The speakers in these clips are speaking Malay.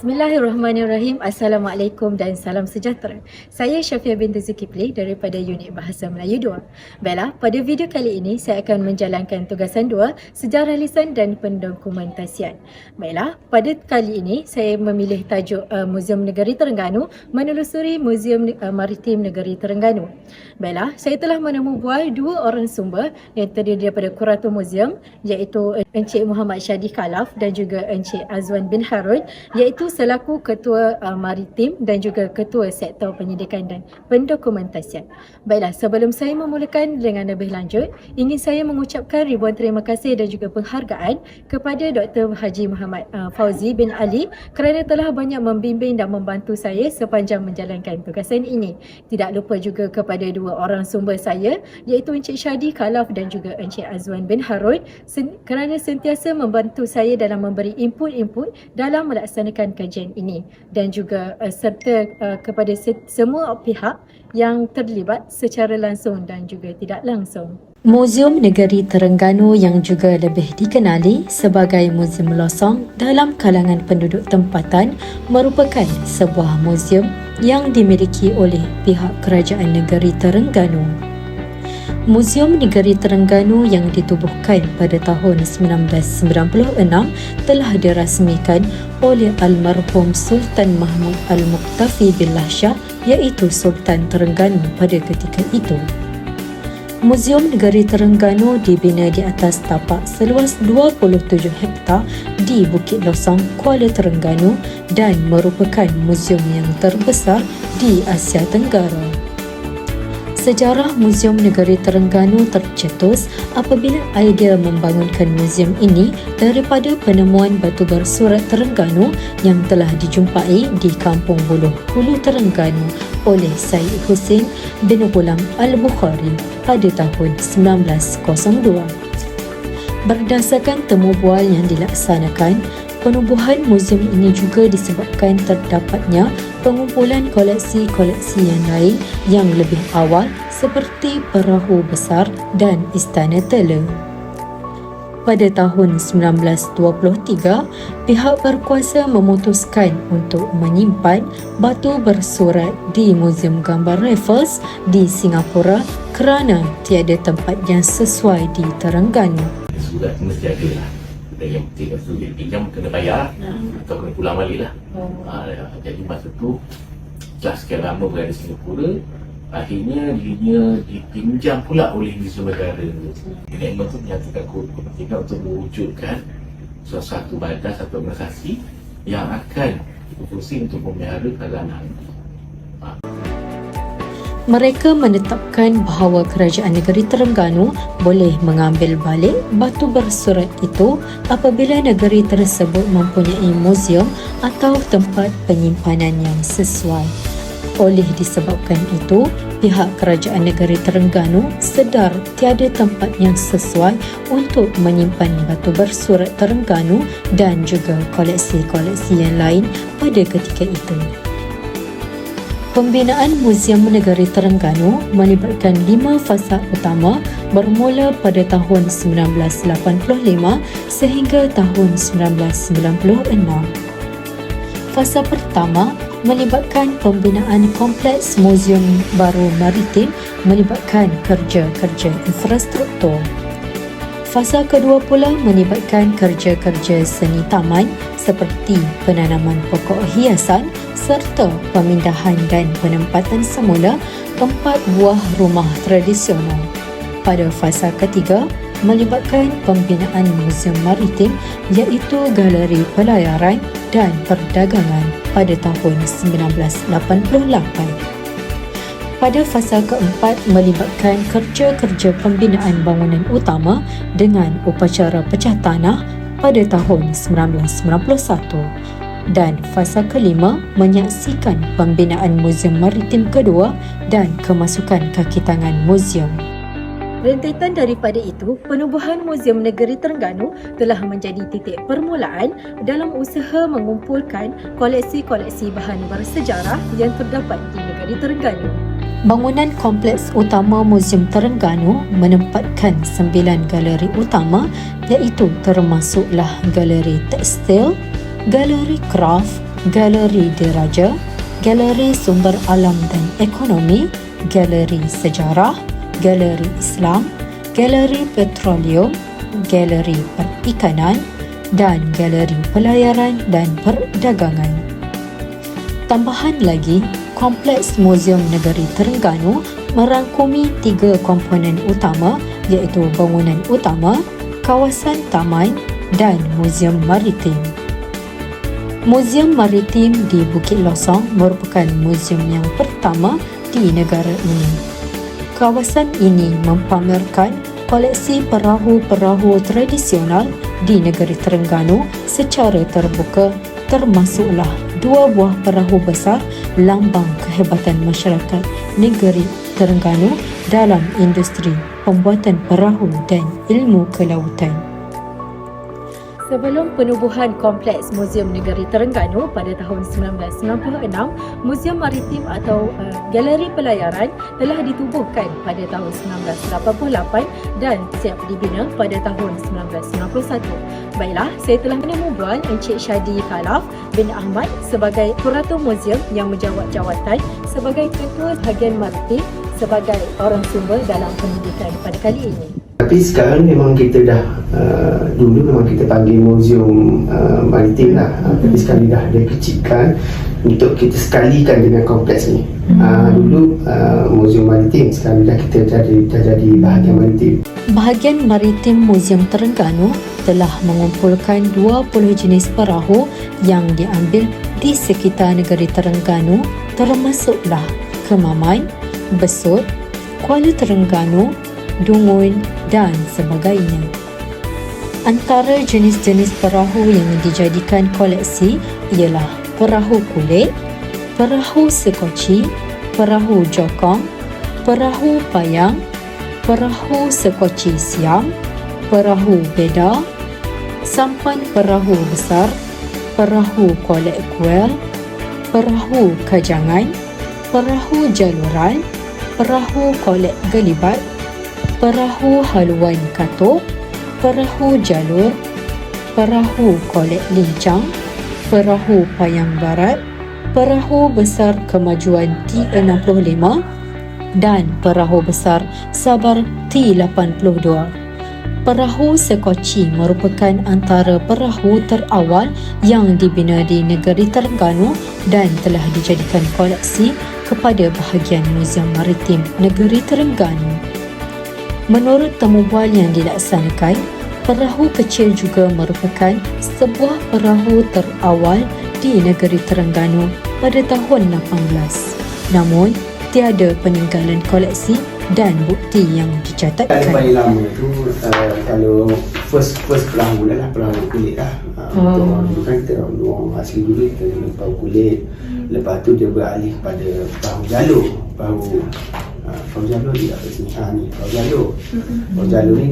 Bismillahirrahmanirrahim. Assalamualaikum dan salam sejahtera. Saya Syafia binti Zulkifli daripada Unit Bahasa Melayu 2. Baiklah, pada video kali ini saya akan menjalankan tugasan 2, sejarah lisan dan pendokumentasian. Baiklah, pada kali ini saya memilih tajuk Muzium Negeri Terengganu, menelusuri Muzium Maritim Negeri Terengganu. Baiklah, saya telah menemubual dua orang sumber yang terdiri daripada Kurator Muzium, iaitu Encik Muhammad Syadi Khalaf dan juga Encik Azwan bin Harun, iaitu selaku Ketua Maritim dan juga Ketua Sektor Penyidikan dan Pendokumentasian. Baiklah, sebelum saya memulakan dengan lebih lanjut, ingin saya mengucapkan ribuan terima kasih dan juga penghargaan kepada Dr. Haji Muhammad Fauzi bin Ali kerana telah banyak membimbing dan membantu saya sepanjang menjalankan tugasan ini. Tidak lupa juga kepada dua orang sumber saya, iaitu Encik Syadi Khalaf dan juga Encik Azwan bin Harun kerana sentiasa membantu saya dalam memberi input-input dalam melaksanakan kajian ini, dan juga serta kepada semua pihak yang terlibat secara langsung dan juga tidak langsung. Muzium Negeri Terengganu yang juga lebih dikenali sebagai Muzium Losong dalam kalangan penduduk tempatan merupakan sebuah muzium yang dimiliki oleh pihak Kerajaan Negeri Terengganu. Muzium Negeri Terengganu yang ditubuhkan pada tahun 1996 telah dirasmikan oleh almarhum Sultan Mahmud Al-Muqtafi Billah Shah, iaitu Sultan Terengganu pada ketika itu. Muzium Negeri Terengganu dibina di atas tapak seluas 27 hektar di Bukit Losong, Kuala Terengganu dan merupakan muzium yang terbesar di Asia Tenggara. Sejarah Muzium Negeri Terengganu tercetus apabila idea membangunkan muzium ini daripada penemuan batu bersurat Terengganu yang telah dijumpai di Kampung Buluh, Hulu Terengganu oleh Said Hussein bin Ghulam Al-Bukhari pada tahun 1902. Berdasarkan temubual yang dilaksanakan, penubuhan muzium ini juga disebabkan terdapatnya pengumpulan koleksi-koleksi yang lain yang lebih awal seperti perahu besar dan istana tela. Pada tahun 1923, pihak berkuasa memutuskan untuk menyimpan batu bersurat di Muzium Gambar Raffles di Singapura kerana tiada tempat yang sesuai di Terengganu. Surat mesti ada lah. Yang tidak sulit pinjam kena bayar atau kena pulang balik lah. Jadi masa tu setelah sekian lama berada di Singapura, akhirnya dirinya dipinjam pula oleh Muzium Negara. Enakmen tu menyatakan kepentingan untuk mewujudkan suatu badan atau organisasi yang akan berfungsi untuk memelihara kerajaan. Mereka menetapkan bahawa Kerajaan Negeri Terengganu boleh mengambil balik batu bersurat itu apabila negeri tersebut mempunyai muzium atau tempat penyimpanan yang sesuai. Oleh disebabkan itu, pihak Kerajaan Negeri Terengganu sedar tiada tempat yang sesuai untuk menyimpan batu bersurat Terengganu dan juga koleksi-koleksi yang lain pada ketika itu. Pembinaan Muzium Negeri Terengganu melibatkan 5 fasa utama bermula pada tahun 1985 sehingga tahun 1996. Fasa pertama melibatkan pembinaan kompleks Muzium Baru Maritim melibatkan kerja-kerja infrastruktur. Fasa kedua pula melibatkan kerja-kerja seni taman seperti penanaman pokok hiasan serta pemindahan dan penempatan semula 4 buah rumah tradisional. Pada fasa ketiga, melibatkan pembinaan Muzium Maritim iaitu Galeri Pelayaran dan Perdagangan pada tahun 1988. Pada fasa keempat melibatkan kerja-kerja pembinaan bangunan utama dengan upacara pecah tanah pada tahun 1991. Dan fasa kelima menyaksikan pembinaan Muzium Maritim kedua dan kemasukan kaki tangan muzium. Rentetan daripada itu, penubuhan Muzium Negeri Terengganu telah menjadi titik permulaan dalam usaha mengumpulkan koleksi-koleksi bahan bersejarah yang terdapat di negeri Terengganu. Bangunan kompleks utama Muzium Terengganu menempatkan 9 galeri utama, iaitu termasuklah galeri tekstil, galeri kraft, Galeri Diraja, Galeri Sumber Alam dan Ekonomi, Galeri Sejarah, Galeri Islam, Galeri Petroleum, Galeri Perikanan dan Galeri Pelayaran dan Perdagangan. Tambahan lagi, Kompleks Muzium Negeri Terengganu merangkumi 3 komponen utama iaitu bangunan utama, kawasan taman dan Muzium Maritim. Muzium Maritim di Bukit Losong merupakan muzium yang pertama di negara ini. Kawasan ini mempamerkan koleksi perahu-perahu tradisional di negeri Terengganu secara terbuka, termasuklah 2 buah perahu besar lambang kehebatan masyarakat negeri Terengganu dalam industri pembuatan perahu dan ilmu kelautan. Sebelum penubuhan Kompleks Muzium Negeri Terengganu pada tahun 1996, Muzium Maritim atau Galeri Pelayaran telah ditubuhkan pada tahun 1988 dan siap dibina pada tahun 1991. Baiklah, saya telah menemubual Encik Shadi Khalaf bin Ahmad sebagai Kurator Muzium yang menjawat jawatan sebagai Ketua Bahagian Maritim sebagai orang sumber dalam pendidikan pada kali ini. Tapi sekarang memang kita dah dulu memang kita panggil Muzium Maritim lah, tapi sekarang dah dikecilkan untuk kita sekalikan dengan kompleks ni. Dulu Muzium Maritim, sekarang dah kita dah jadi bahagian maritim. Bahagian Maritim Muzium Terengganu telah mengumpulkan 20 jenis perahu yang diambil di sekitar negeri Terengganu, termasuklah Kemaman, Besut, Kuala Terengganu, Dungun dan sebagainya. Antara jenis-jenis perahu yang dijadikan koleksi ialah perahu kulit, perahu sekoci, perahu jokong, perahu payang, perahu sekoci siam, perahu beda, sampan perahu besar, perahu kolek kuel, perahu kajangan, perahu jaluran, perahu kolek gelibat, perahu haluan katuk, perahu jalur, perahu kolek lincang, perahu payang barat, perahu besar kemajuan T65 dan perahu besar Sabar T82. Perahu sekoci merupakan antara perahu terawal yang dibina di negeri Terengganu dan telah dijadikan koleksi kepada bahagian Muzium Maritim Negeri Terengganu. Menurut temubual yang dilaksanakan, perahu kecil juga merupakan sebuah perahu terawal di negeri Terengganu pada tahun 18. Namun, tiada peninggalan koleksi dan bukti yang dicatatkan. Yang paling lama tu kalau first perahu dah lah, perahu kulit lah. Untuk orang dulu kan kita orang asli dulu kita guna perahu kulit. Lepas tu dia beralih pada perahu jalur. Perahu jalur dia kat sini. Ni perahu jalur. Perahu jalur ni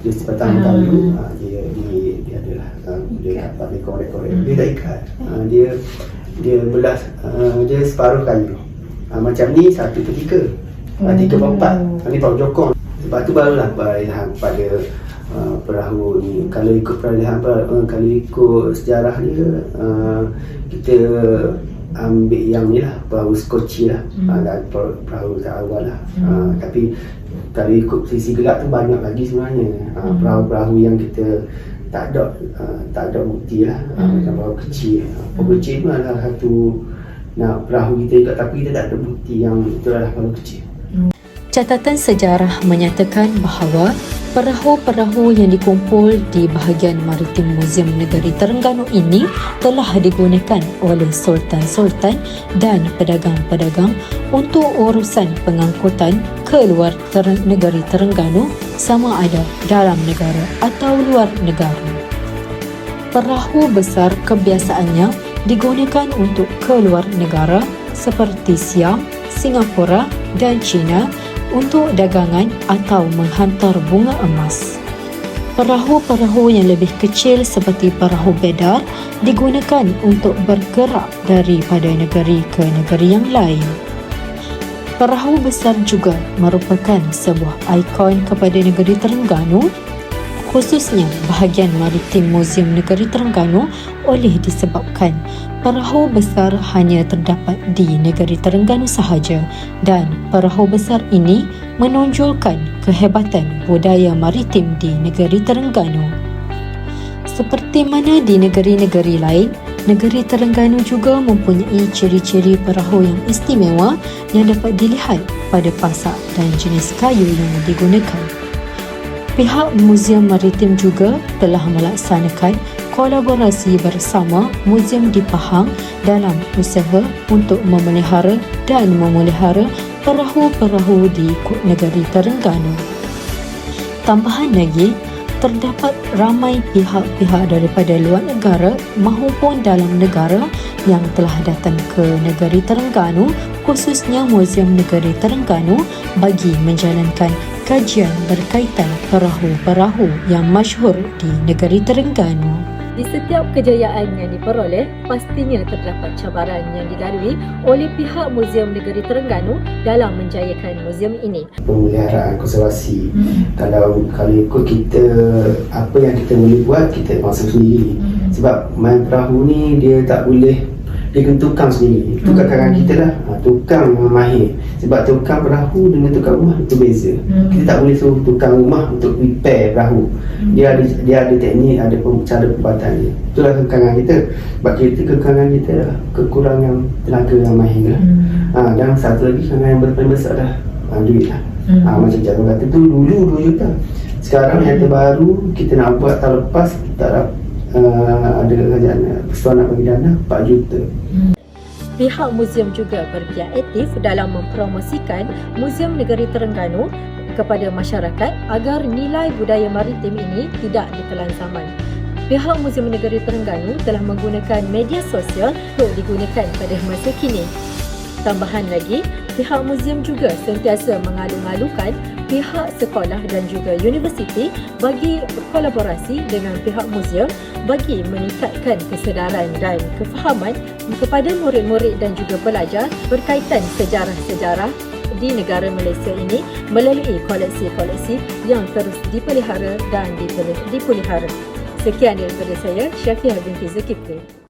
dia sepatang kayu. Dia adalah dia dapat rekor-rekor. Dia tak ikat. Dia belah dia separuh kayu. Macam ni 1/3. 3/4. Ni perahu jokong. Lepas tu barulah beralihan pada perahu ni. Kalau ikut peralihan, kalau ikut sejarah dia, kita ambil yang ni lah, perahu skoci lah, dan perahu awal lah. Tapi kalau ikut sisi gelap tu banyak lagi sebenarnya. Perahu-perahu yang kita tak ada bukti lah, macam perahu kecil. Perahu kecil pun adalah satu perahu kita ikut, tapi kita tak ada bukti yang itu adalah perahu kecil. Catatan sejarah menyatakan bahawa perahu-perahu yang dikumpul di bahagian Maritim Muzium Negeri Terengganu ini telah digunakan oleh sultan-sultan dan pedagang-pedagang untuk urusan pengangkutan ke luar negeri Terengganu, sama ada dalam negara atau luar negara. Perahu besar kebiasaannya digunakan untuk ke luar negara seperti Siam, Singapura dan China untuk dagangan atau menghantar bunga emas. Perahu-perahu yang lebih kecil seperti perahu bedar digunakan untuk bergerak daripada negeri ke negeri yang lain. Perahu besar juga merupakan sebuah ikon kepada negeri Terengganu, khususnya bahagian Maritim Muzium Negeri Terengganu, oleh disebabkan Perahu besar hanya terdapat di negeri Terengganu sahaja dan perahu besar ini menonjolkan kehebatan budaya maritim di negeri Terengganu. Seperti mana di negeri-negeri lain, negeri Terengganu juga mempunyai ciri-ciri perahu yang istimewa yang dapat dilihat pada pasak dan jenis kayu yang digunakan. Pihak Muzium Maritim juga telah melaksanakan kolaborasi bersama Muzium di Pahang dalam usaha untuk memelihara dan memelihara perahu-perahu di negeri Terengganu. Tambahan lagi, terdapat ramai pihak-pihak daripada luar negara maupun dalam negara yang telah datang ke negeri Terengganu, khususnya Muzium Negeri Terengganu, bagi menjalankan kajian berkaitan perahu-perahu yang masyhur di negeri Terengganu. Di setiap kejayaan yang diperoleh, pastinya terdapat cabaran yang dilalui oleh pihak Muzium Negeri Terengganu dalam menjayakan muzium ini. Pemeliharaan konservasi, kalau ikut kita, apa yang kita boleh buat, kita masuk sendiri. Sebab main perahu ni dia tak boleh, dia kena tukang sendiri. Tukang karangan kita lah, tukang yang mahir. Sebab tukang perahu dengan tukang rumah itu beza. Kita tak boleh suruh tukang rumah untuk repair perahu. Dia ada teknik, ada cara pembuatan dia. Itulah kekurangan kita. Sebab kekurangan kita kekurangan tenaga yang mahir lah. Dan satu lagi kekurangan yang paling besar dah duit lah. Macam cara kata tu dulu 2 juta. Sekarang yang terbaru kita nak buat tahun lepas, kita ada kerajaan Persatuan nak bagi dana 4 juta. Pihak muzium juga berpihak aktif dalam mempromosikan Muzium Negeri Terengganu kepada masyarakat agar nilai budaya maritim ini tidak ditelan zaman. Pihak Muzium Negeri Terengganu telah menggunakan media sosial untuk digunakan pada masa kini. Tambahan lagi, pihak muzium juga sentiasa mengalu-alukan pihak sekolah dan juga universiti bagi berkolaborasi dengan pihak muzium bagi meningkatkan kesedaran dan kefahaman kepada murid-murid dan juga pelajar berkaitan sejarah-sejarah di negara Malaysia ini melalui koleksi-koleksi yang terus dipelihara dan dipelihara. Sekian daripada saya, Syafiah binti Zulkifli.